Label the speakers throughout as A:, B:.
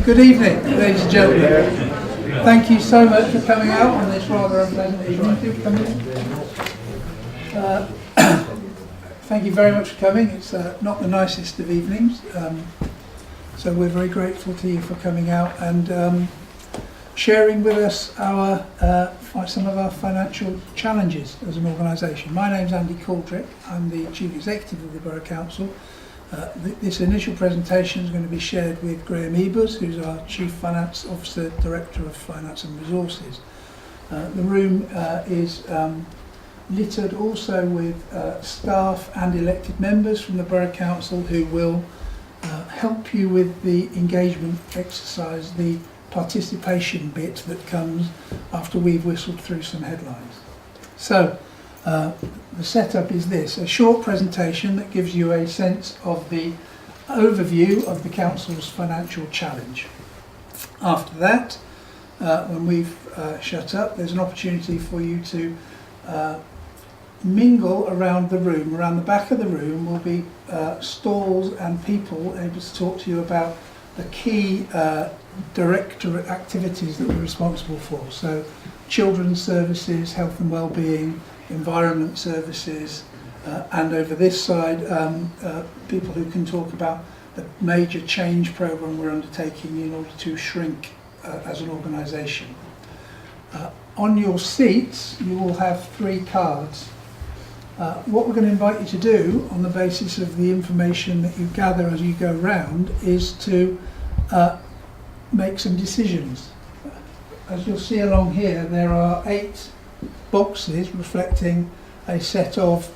A: Good evening, ladies and gentlemen. Thank you so much for coming out on this rather unpleasant evening. Thank you very much for coming. It's not the nicest of evenings, so we're very grateful to you for coming out and sharing with us our some of our financial challenges as an organisation. My name's Andy Caldrick. I'm the Chief Executive of the Borough Council. This initial presentation is going to be shared with Graham Ebers, who's our Chief Finance Officer, Director of Finance and Resources. The room is littered also with staff and elected members from the Borough Council who will help you with the engagement exercise, the participation bit that comes after we've whistled through some headlines. So, the setup is this: a short presentation that gives you a sense of the overview of the Council's financial challenge. After that, when we've shut up, there's an opportunity for you to mingle around the room. Around the back of the room will be stalls and people able to talk to you about the key directorate activities that we're responsible for. So, children's services, health and wellbeing, environment services, and over this side, people who can talk about the major change programme we're undertaking in order to shrink as an organisation. On your seats, you will have 3 cards. What we're going to invite you to do, on the basis of the information that you gather as you go round, is to make some decisions. As you'll see along here, there are 8 boxes reflecting a set of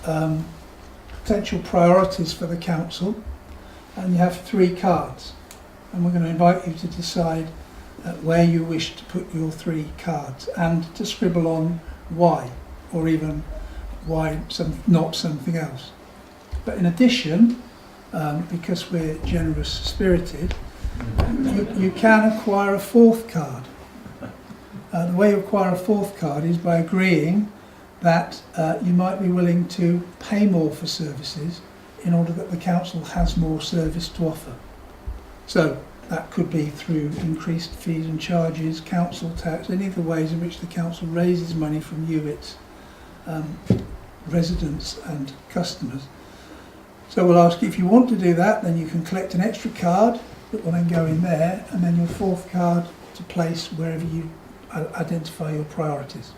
A: potential priorities for the council, and you have 3 cards, and we're going to invite you to decide where you wish to put your 3 cards and to scribble on why, or even why not something else. But in addition, because we're generous spirited, you can acquire a 4th card. The way you acquire a 4th card is by agreeing that you might be willing to pay more for services in order that the council has more service to offer. So that could be through increased fees and charges, council tax, any of the ways in which the council raises money from you, its residents and customers. So we'll ask you, if you want to do that, then you can collect an extra card that will then go in there, and then your 4th card to place wherever you identify your priorities.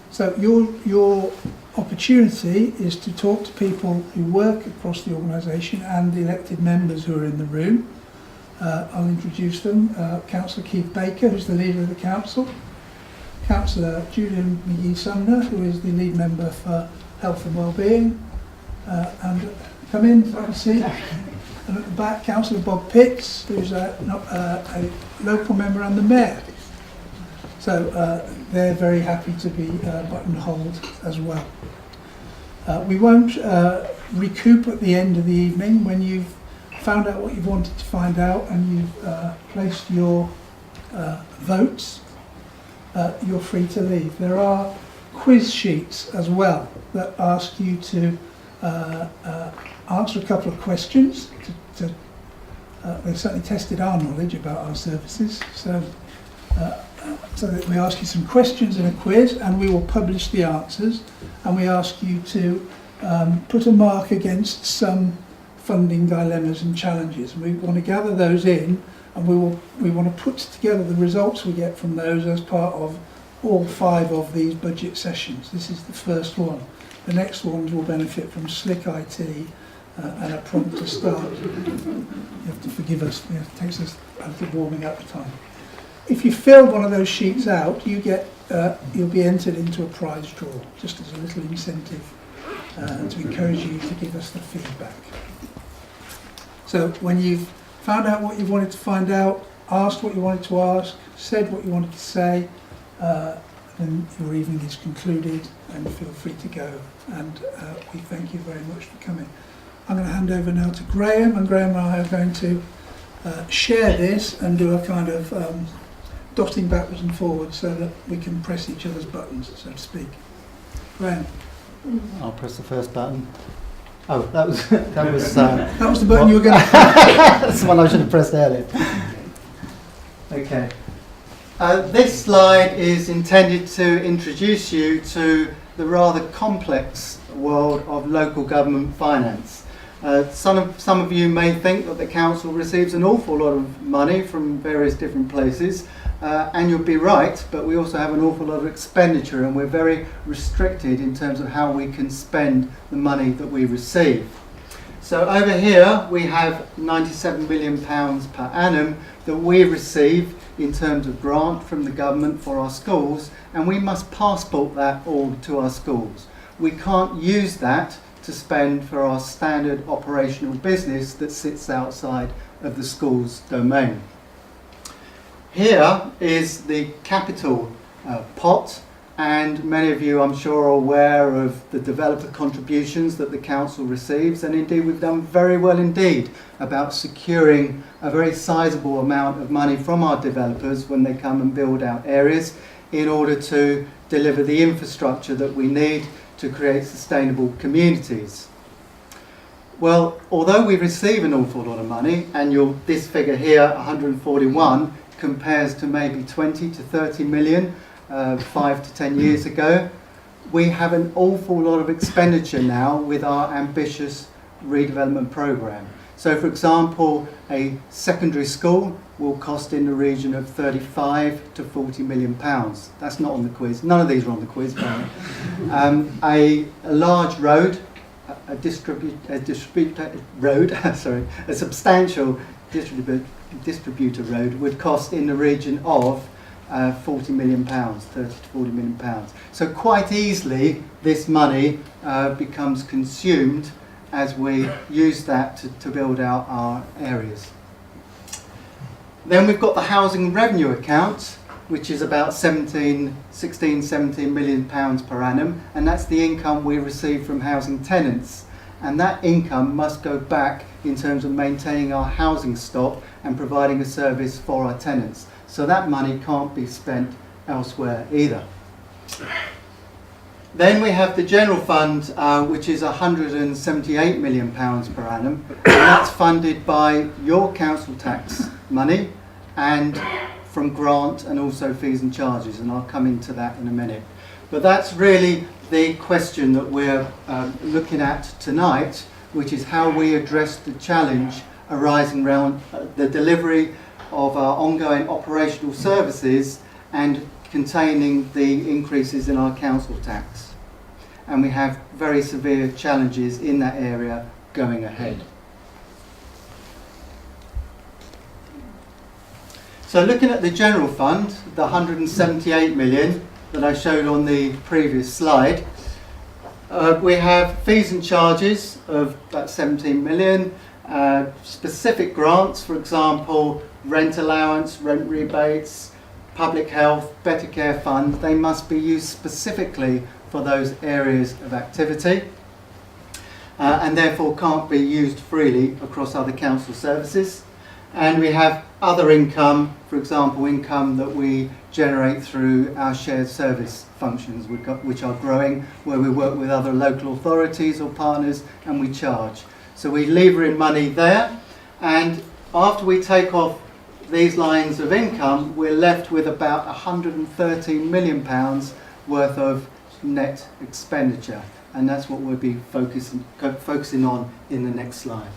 A: So your opportunity is to talk to people who work across the organisation and the elected members who are in the room. I'll introduce them. Councillor Keith Baker, who's the leader of the council. Councillor Julian McGee-Sumner, who is the lead member for health and wellbeing. And come in, so I can see. And at the back, Councillor Bob Pitts, who's a local member and the mayor. So they're very happy to be buttonholed as well. We won't recoup at the end of the evening. When you've found out what you've wanted to find out and you've placed your votes, you're free to leave. There are quiz sheets as well that ask you to answer a couple of questions. They've certainly tested our knowledge about our services. So that we ask you some questions in a quiz, and we will publish the answers, and we ask you to put a mark against some funding dilemmas and challenges. And we want to gather those in, and we want to put together the results we get from those as part of all 5 of these budget sessions. This is the first one. The next ones will benefit from slick IT and a prompt to start. You have to forgive us, it takes us a little warming up time. If you fill one of those sheets out, you'll be entered into a prize draw, just as a little incentive to encourage you to give us the feedback. So when you've found out what you wanted to find out, asked what you wanted to ask, said what you wanted to say, then your evening is concluded and feel free to go. And we thank you very much for coming. I'm going to hand over now to Graham, and Graham and I are going to share this and do a kind of dotting backwards and forwards so that we can press each other's buttons, so to speak. Graham.
B: I'll press the first button. Oh, that was
A: that was the button you were going to
B: That's the one I should have pressed earlier. Okay. This slide is intended to introduce you to the rather complex world of local government finance. Some of you may think that the council receives an awful lot of money from various different places, and you'll be right, but we also have an awful lot of expenditure, and we're very restricted in terms of how we can spend the money that we receive. So over here we have £97 million per annum that we receive in terms of grant from the government for our schools, and we must passport that all to our schools. We can't use that to spend for our standard operational business that sits outside of the school's domain. Here is the capital pot, and many of you I'm sure are aware of the developer contributions that the council receives, and indeed we've done very well indeed about securing a very sizable amount of money from our developers when they come and build out areas in order to deliver the infrastructure that we need to create sustainable communities. Well, although we receive an awful lot of money, and this figure here, 141, compares to maybe 20 to 30 million 5 to 10 years ago, we have an awful lot of expenditure now with our ambitious redevelopment programme. So for example, a secondary school will cost in the region of 35 to 40 million pounds. That's not on the quiz. None of these are on the quiz. A large road, a substantial distributor road would cost in the region of 40 million pounds, 30 to 40 million pounds. So quite easily this money becomes consumed as we use that to build out our areas. Then we've got the housing revenue account, which is about 17 million pounds per annum, and that's the income we receive from housing tenants. And that income must go back in terms of maintaining our housing stock and providing a service for our tenants. So that money can't be spent elsewhere either. Then we have the general fund, which is £178 million per annum, and that's funded by your council tax money and from grant and also fees and charges, and I'll come into that in a minute. But that's really the question that we're looking at tonight, which is how we address the challenge arising around the delivery of our ongoing operational services and containing the increases in our council tax. And we have very severe challenges in that area going ahead. So looking at the general fund, the 178 million that I showed on the previous slide, we have fees and charges of about 17 million, specific grants, for example, rent allowance, rent rebates, public health, better care fund. They must be used specifically for those areas of activity and therefore can't be used freely across other council services. And we have other income, for example, income that we generate through our shared service functions, which are growing, where we work with other local authorities or partners and we charge. So we lever in money there, and after we take off these lines of income, we're left with about £113 million worth of net expenditure, and that's what we'll be focusing on in the next slide.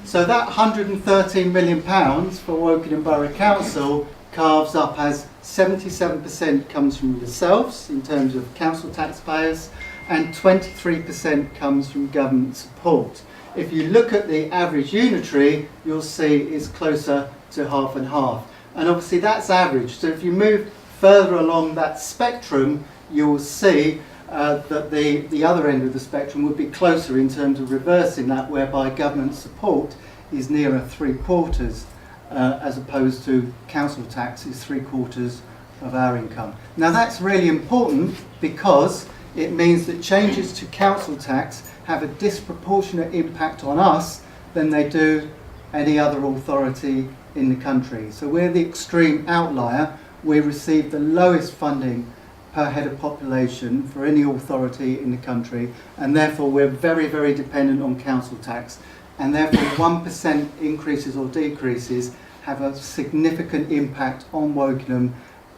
B: So that £113 million for Wokingham Borough Council carves up as 77% comes from yourselves in terms of council taxpayers and 23% comes from government support. If you look at the average unitary, you'll see it's closer to half and half. And obviously that's average. So if you move further along that spectrum, you'll see that the other end of the spectrum would be closer in terms of reversing that, whereby government support is nearer 3/4 as opposed to council tax is 3/4 of our income. Now that's really important because it means that changes to council tax have a disproportionate impact on us than they do any other authority in the country. So we're the extreme outlier. We receive the lowest funding per head of population for any authority in the country, and therefore we're very, very dependent on council tax. and therefore 1% increases or decreases have a significant impact on Wokingham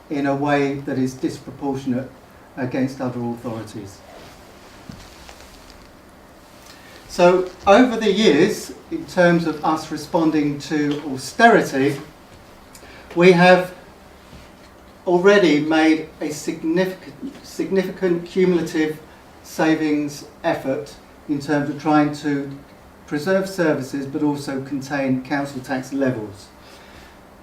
B: in a way that is disproportionate against other authorities. So over the years, in terms of us responding to austerity, we have already made a significant cumulative savings effort in terms of trying to preserve services but also contain council tax levels.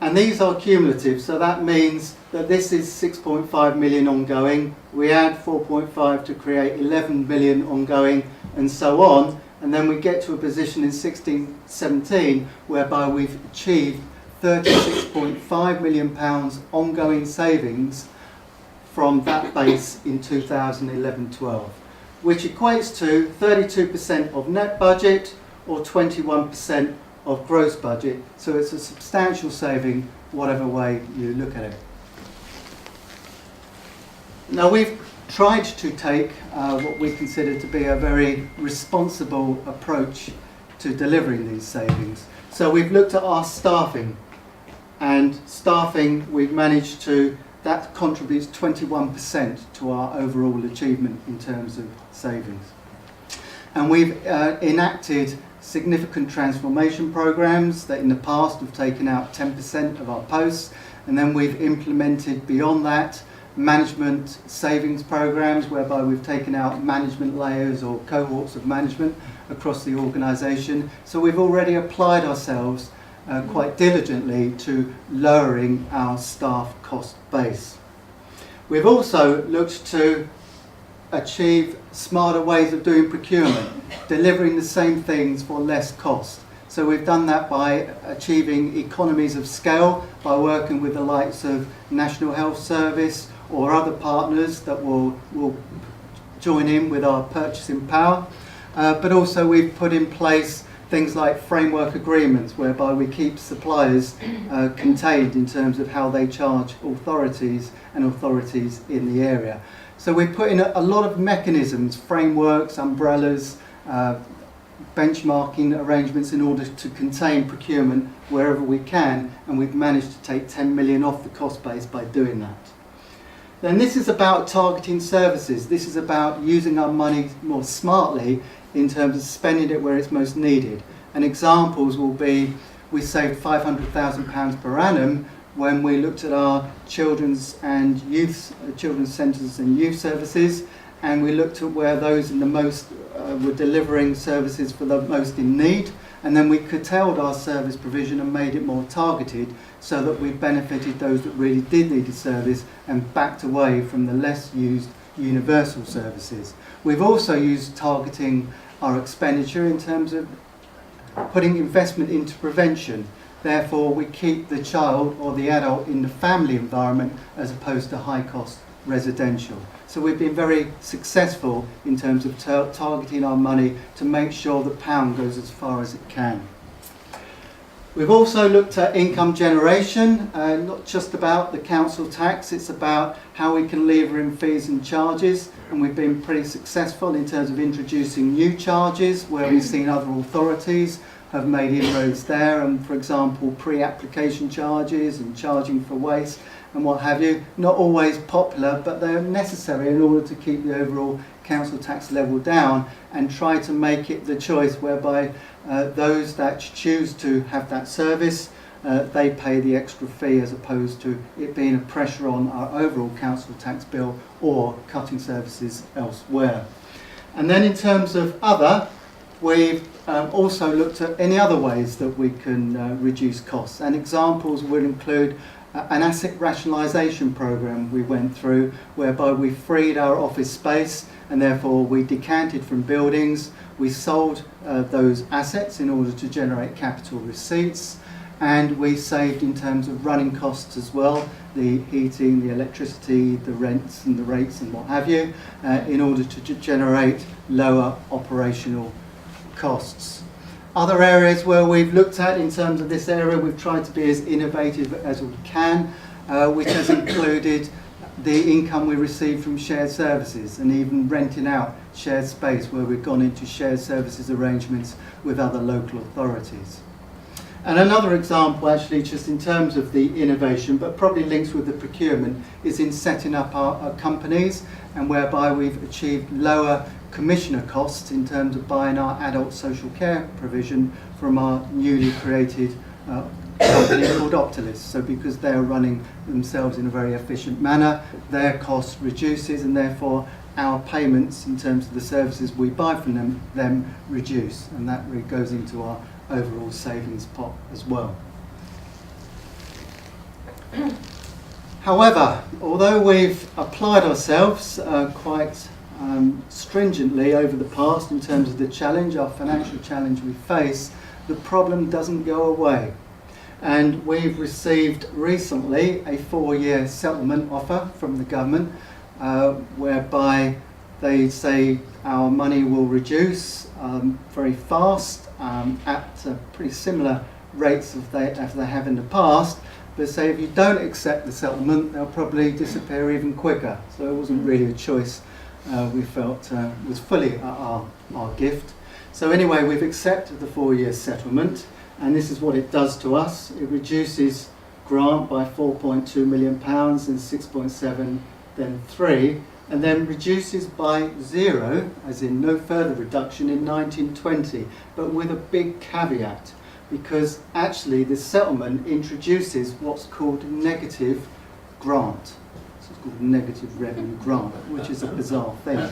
B: And these are cumulative, so that means that this is 6.5 million ongoing, we add 4.5 to create 11 million ongoing, and so on, and then we get to a position in 16-17 whereby we've achieved £36.5 million ongoing savings from that base in 2011-12, which equates to 32% of net budget or 21% of gross budget. So it's a substantial saving, whatever way you look at it. Now we've tried to take what we consider to be a very responsible approach to delivering these savings. So we've looked at our staffing, and staffing we've managed to, that contributes 21% to our overall achievement in terms of savings. And we've enacted significant transformation programs that in the past have taken out 10% of our posts, and then we've implemented beyond that management savings programs whereby we've taken out management layers or cohorts of management across the organisation. So we've already applied ourselves quite diligently to lowering our staff cost base. We've also looked to achieve smarter ways of doing procurement, delivering the same things for less cost. So we've done that by achieving economies of scale, by working with the likes of National Health Service or other partners that will join in with our purchasing power. But also we've put in place things like framework agreements whereby we keep suppliers contained in terms of how they charge authorities and authorities in the area. So we put in a lot of mechanisms, frameworks, umbrellas, benchmarking arrangements in order to contain procurement wherever we can, and we've managed to take 10 million off the cost base by doing that. Then this is about targeting services. This is about using our money more smartly in terms of spending it where it's most needed. And examples will be, we saved £500,000 per annum when we looked at our children's centres and youth services, and we looked at where those in the most were delivering services for the most in need, and then we curtailed our service provision and made it more targeted so that we benefited those that really did need a service and backed away from the less used universal services. We've also used targeting our expenditure in terms of putting investment into prevention. Therefore, we keep the child or the adult in the family environment as opposed to high-cost residential. So we've been very successful in terms of targeting our money to make sure the pound goes as far as it can. We've also looked at income generation, not just about the council tax, it's about how we can lever in fees and charges, and we've been pretty successful in terms of introducing new charges where we've seen other authorities have made inroads there, and for example pre-application charges and charging for waste and what have you. Not always popular, but they're necessary in order to keep the overall council tax level down and try to make it the choice whereby those that choose to have that service, they pay the extra fee as opposed to it being a pressure on our overall council tax bill or cutting services elsewhere. And then in terms of other, we've also looked at any other ways that we can reduce costs, and examples will include an asset rationalization program we went through whereby we freed our office space and therefore we decanted from buildings, we sold those assets in order to generate capital receipts, and we saved in terms of running costs as well, the heating, the electricity, the rents and the rates and what have you, in order to generate lower operational costs. Other areas where we've looked at in terms of this area, we've tried to be as innovative as we can, which has included the income we receive from shared services, and even renting out shared space where we've gone into shared services arrangements with other local authorities. And another example, actually, just in terms of the innovation, but probably links with the procurement, is in setting up our companies, and whereby we've achieved lower commissioner costs in terms of buying our adult social care provision from our newly created company called Optilis. So because they're running themselves in a very efficient manner, their cost reduces, and therefore our payments in terms of the services we buy from them reduce, and that really goes into our overall savings pot as well. However, although we've applied ourselves quite stringently over the past in terms of the challenge, our financial challenge we face, the problem doesn't go away. And we've received recently a 4-year settlement offer from the government, whereby they say our money will reduce very fast at pretty similar rates as they have in the past, but say if you don't accept the settlement, they'll probably disappear even quicker. So it wasn't really a choice we felt was fully our gift. So anyway, we've accepted the 4-year settlement, and this is what it does to us. It reduces grant by £4.2 million and 6.7, then 3, and then reduces by 0, as in no further reduction, in 1920, but with a big caveat, because actually this settlement introduces what's called negative grant. So it's called negative revenue grant, which is a bizarre thing.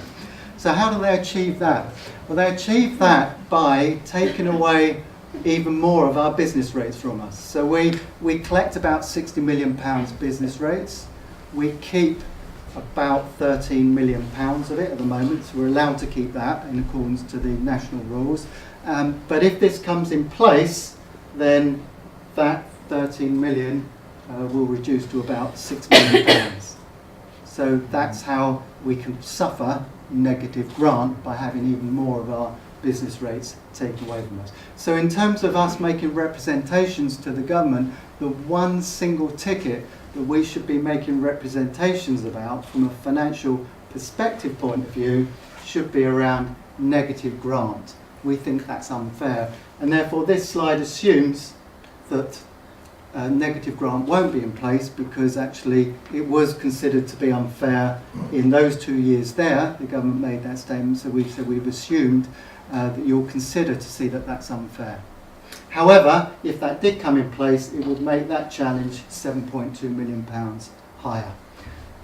B: So how do they achieve that? Well, they achieve that by taking away even more of our business rates from us. So we collect about £60 million business rates. We keep about £13 million of it at the moment, so we're allowed to keep that in accordance to the national rules. But if this comes in place, then that 13 million will reduce to about £6 million. So that's how we can suffer negative grant, by having even more of our business rates taken away from us. So in terms of us making representations to the government, the one single ticket that we should be making representations about from a financial perspective point of view should be around negative grant. We think that's unfair, and therefore this slide assumes that negative grant won't be in place, because actually it was considered to be unfair in those 2 years there. The government made that statement, so we've said we've assumed that you'll consider to see that that's unfair. However, if that did come in place, it would make that challenge £7.2 million higher.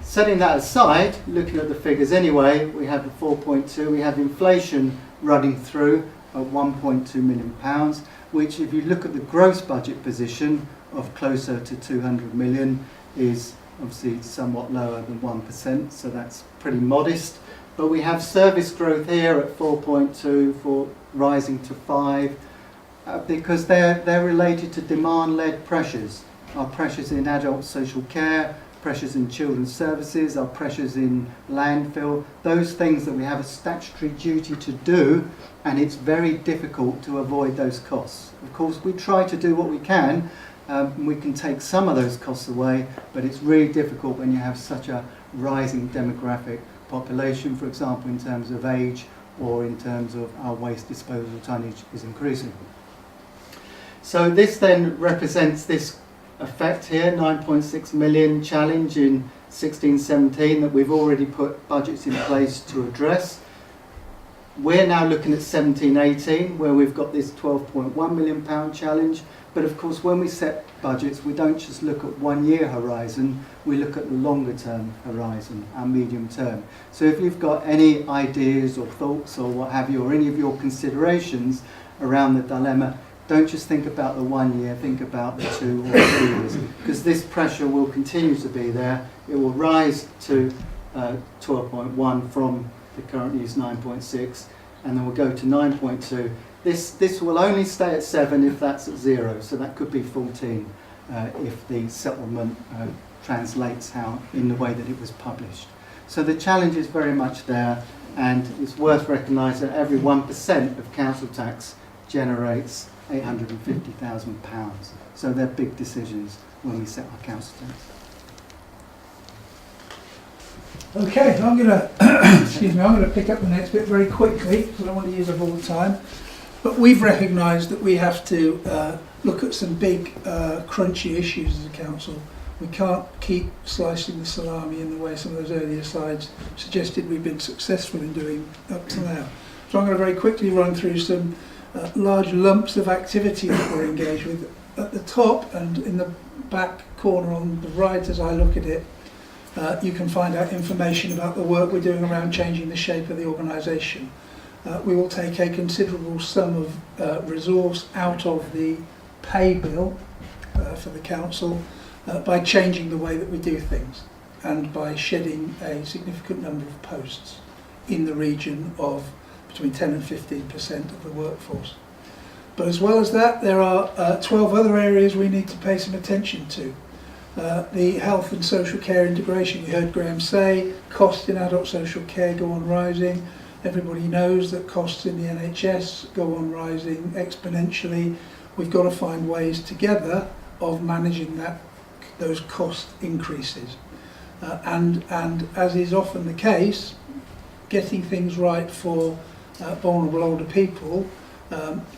B: Setting that aside, looking at the figures anyway, we have the 4.2, we have inflation running through at £1.2 million, which, if you look at the gross budget position of closer to 200 million, is obviously somewhat lower than 1%, so that's pretty modest. But we have service growth here at 4.2, for rising to 5, because they're related to demand-led pressures. Our pressures in adult social care, pressures in children's services, our pressures in landfill, those things that we have a statutory duty to do, and it's very difficult to avoid those costs. Of course, we try to do what we can. We can take some of those costs away, but it's really difficult when you have such a rising demographic population, for example, in terms of age, or in terms of our waste disposal tonnage is increasing. So this then represents this effect here, 9.6 million challenge in 16-17 that we've already put budgets in place to address. We're now looking at 17-18, where we've got this £12.1 million challenge. But of course, when we set budgets, we don't just look at 1 year horizon, we look at the longer term horizon, our medium term. So if you've got any ideas or thoughts or what have you, or any of your considerations around the dilemma, don't just think about the 1 year, think about the 2 or 3 years, because this pressure will continue to be there. It will rise to 12.1 from the current year's 9.6, and then we'll go to 9.2. This will only stay at 7 if that's at 0, so that could be 14 if the settlement translates in the way that it was published. So the challenge is very much there, and it's worth recognising that every 1% of council tax generates £850,000. So they're big decisions when we set our council tax.
A: Okay, I'm going to excuse me. I'm going to pick up the next bit very quickly because I don't want to use up all the time. But we've recognised that we have to look at some big, crunchy issues as a council. We can't keep slicing the salami in the way some of those earlier slides suggested we've been successful in doing up to now. So I'm going to very quickly run through some large lumps of activity that we're engaged with. At the top and in the back corner on the right as I look at it, you can find out information about the work we're doing around changing the shape of the organisation. We will take a considerable sum of resource out of the pay bill for the council by changing the way that we do things and by shedding a significant number of posts in the region of between 10 and 15% of the workforce. But as well as that, there are 12 other areas we need to pay some attention to. The health and social care integration, you heard Graham say, costs in adult social care go on rising. Everybody knows that costs in the NHS go on rising exponentially. We've got to find ways together of managing those cost increases. And as is often the case, getting things right for vulnerable older people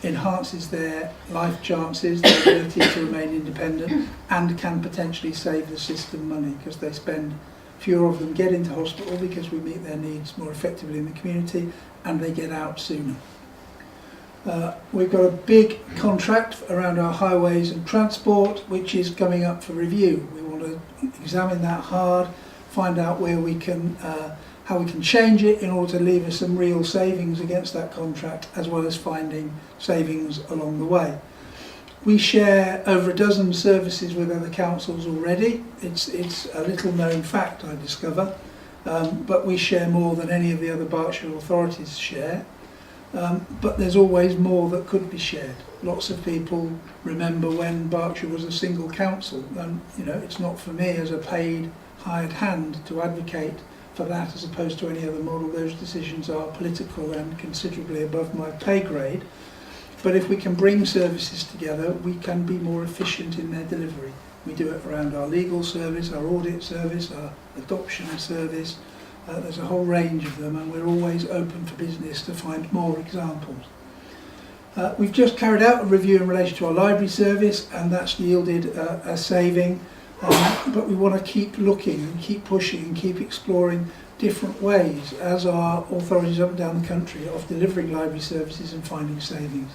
A: enhances their life chances, their ability to remain independent, and can potentially save the system money because they spend fewer of them get into hospital because we meet their needs more effectively in the community and they get out sooner. We've got a big contract around our highways and transport which is coming up for review. We want to examine that hard, find out where we can how we can change it in order to leave us some real savings against that contract, as well as finding savings along the way. We share over a dozen services with other councils already. It's a little known fact, I discover, but we share more than any of the other Berkshire authorities share. But there's always more that could be shared. Lots of people remember when Berkshire was a single council, and it's not for me as a paid hired hand to advocate for that as opposed to any other model. Those decisions are political and considerably above my pay grade. But if we can bring services together, we can be more efficient in their delivery. We do it around our legal service, our audit service, our adoption service. There's a whole range of them, and we're always open for business to find more examples. We've just carried out a review in relation to our library service, and that's yielded a saving. But we want to keep looking and keep pushing and keep exploring different ways as our authorities up and down the country of delivering library services and finding savings.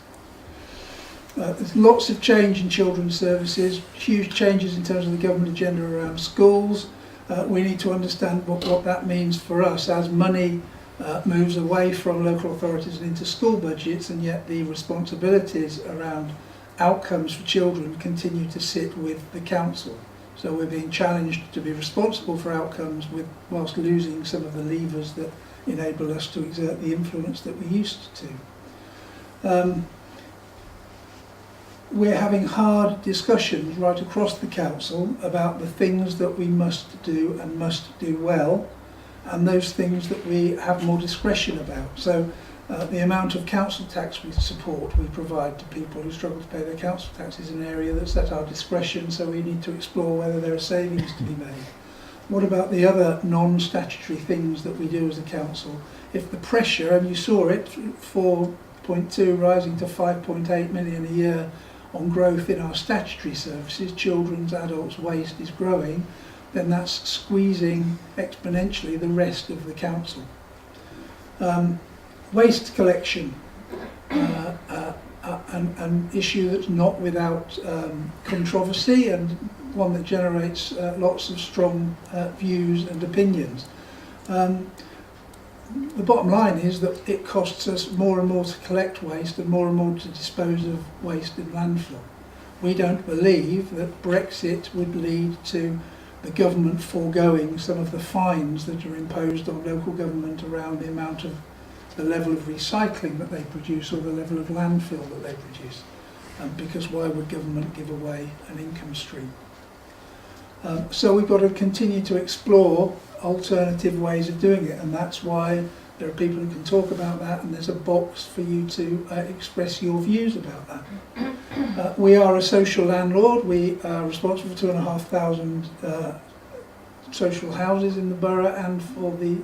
A: There's lots of change in children's services, huge changes in terms of the government agenda around schools. We need to understand what that means for us as money moves away from local authorities and into school budgets, and yet the responsibilities around outcomes for children continue to sit with the council. So we're being challenged to be responsible for outcomes whilst losing some of the levers that enable us to exert the influence that we used to. We're having hard discussions right across the council about the things that we must do and must do well, and those things that we have more discretion about. So the amount of council tax we support, we provide to people who struggle to pay their council tax is an area that's at our discretion, so we need to explore whether there are savings to be made. What about the other non-statutory things that we do as a council? If the pressure, and you saw it, 4.2 rising to 5.8 million a year on growth in our statutory services, children's, adults, waste is growing, then that's squeezing exponentially the rest of the council. Waste collection, an issue that's not without controversy and one that generates lots of strong views and opinions. The bottom line is that it costs us more and more to collect waste and more to dispose of waste in landfill. We don't believe that Brexit would lead to the government foregoing some of the fines that are imposed on local government around the level of recycling that they produce or the level of landfill that they produce. Because why would government give away an income stream? So we've got to continue to explore alternative ways of doing it, and that's why there are people who can talk about that, and there's a box for you to express your views about that. We are a social landlord. We are responsible for 2,500 social houses in the borough and for the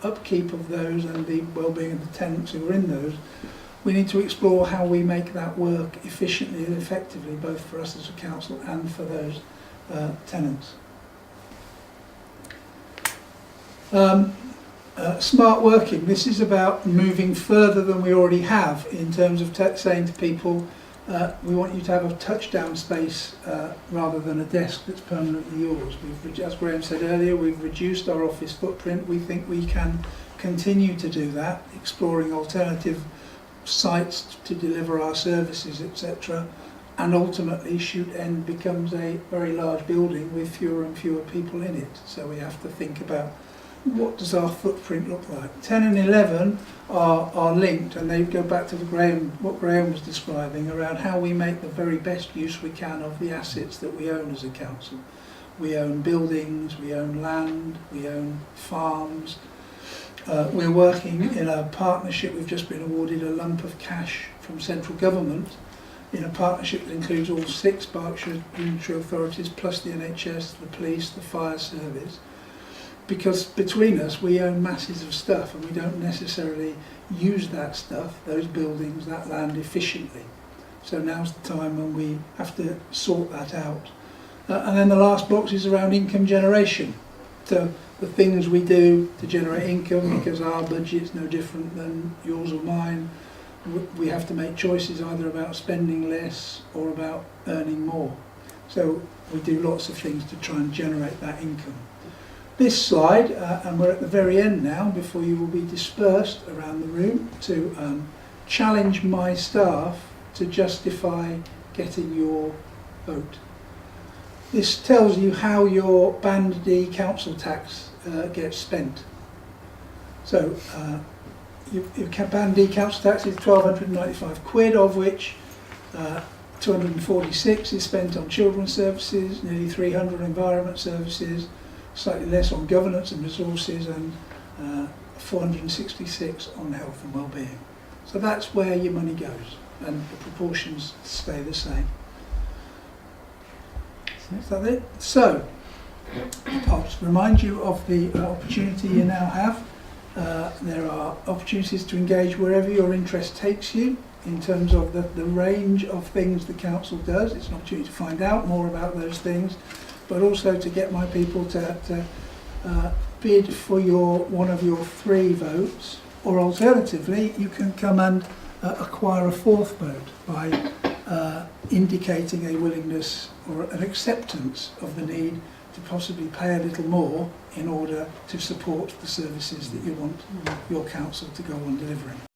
A: upkeep of those and the well-being of the tenants who are in those, we need to explore how we make that work efficiently and effectively, both for us as a council and for those tenants. Smart working. This is about moving further than we already have in terms of saying to people, we want you to have a touchdown space rather than a desk that's permanently yours. As Graham said earlier, we've reduced our office footprint. We think we can continue to do that, exploring alternative sites to deliver our services, etc. And ultimately, Shoot End becomes a very large building with fewer and fewer people in it. So we have to think about what does our footprint look like. 10 and 11 are linked, and they go back to what Graham was describing around how we make the very best use we can of the assets that we own as a council. We own buildings, we own land, we own farms. We're working in a partnership. We've just been awarded a lump of cash from central government in a partnership that includes all 6 Berkshire unitary authorities plus the NHS, the police, the fire service. Because between us we own masses of stuff and we don't necessarily use that stuff, those buildings, that land efficiently. So now's the time when we have to sort that out. And then the last box is around income generation. So the things we do to generate income, because our budget's no different than yours or mine, we have to make choices either about spending less or about earning more. So we do lots of things to try and generate that income. This slide, and we're at the very end now, before you will be dispersed around the room, to challenge my staff to justify getting your vote. This tells you how your Band D council tax gets spent. So your Band D council tax is £1,295, of which 246 is spent on children's services, nearly 300 on environment services, slightly less on governance and resources, and 466 on health and well-being. So that's where your money goes, and the proportions stay the same. Is that it? So, I'll just remind you of the opportunity you now have. There are opportunities to engage wherever your interest takes you in terms of the range of things the council does. It's an opportunity to find out more about those things, but also to get my people to bid for one of your 3 votes, or alternatively you can come and acquire a 4th vote by indicating a willingness or an acceptance of the need to possibly pay a little more in order to support the services that you want your council to go on delivering.